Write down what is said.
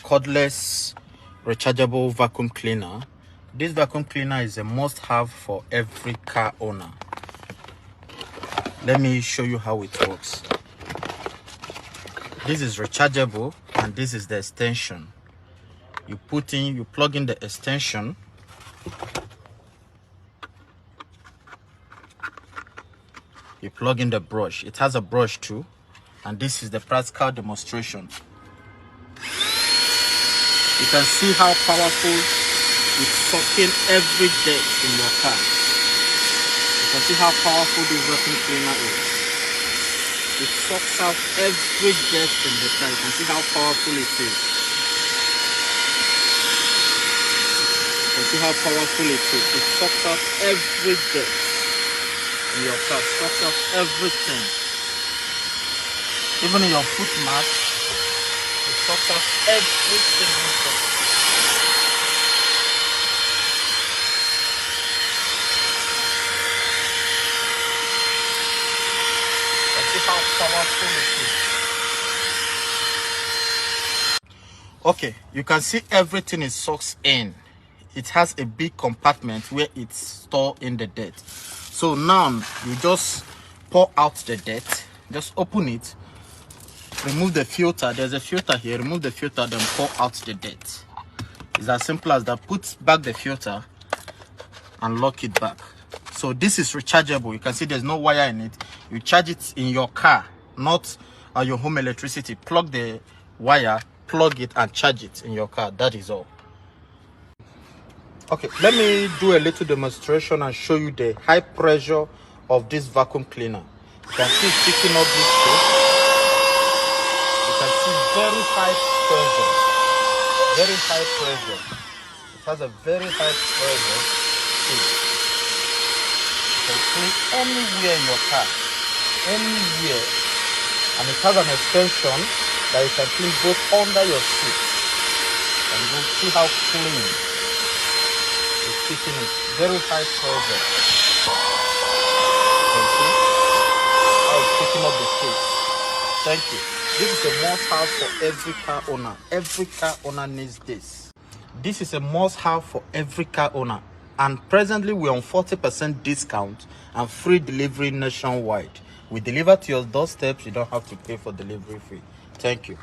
cordless rechargeable vacuum cleaner. This vacuum cleaner is a must-have for every car owner. Let me show you how it works. This is rechargeable and this is the extension. You plug in the extension. You plug in the brush. It has a brush too, and this is the practical demonstration. You can see how powerful it's sucking every dirt in your car. You can see how powerful this vacuum cleaner is. It sucks out every dirt in the car. You can see how powerful it is. You can see how powerful it is. It sucks out every dirt in your car. Sucks out everything. Even in your foot mat, it sucks out everything inside. See how powerful it is. Okay, you can see everything is sucks in. It has a big compartment where it's stored in the dirt. So now you just pour out the dirt, just open it, remove the filter. There's a filter here. Remove the filter, then pour out the dirt. It's as simple as that. Put back the filter and lock it back. So this is rechargeable. You can see there's no wire in it. You charge it in your car, not your home electricity. Plug the wire, plug it and charge it in your car. That is all. Okay, let me do a little demonstration and show you the high pressure of this vacuum cleaner. You can see it's picking up this shit. You can see very high pressure. Very high pressure. It has a very high pressure. See. You can clean anywhere in your car, anywhere, and it has an extension that you can clean both under your seat. And you can see how clean it's keeping it. Very high pressure. You can see how it's picking up the seat. Thank you. This is a must-have for every car owner. Every car owner needs this. This is a must-have for every car owner. And presently we're on 40% discount and free delivery nationwide. We deliver to your doorstep. You don't have to pay for delivery fee. Thank you.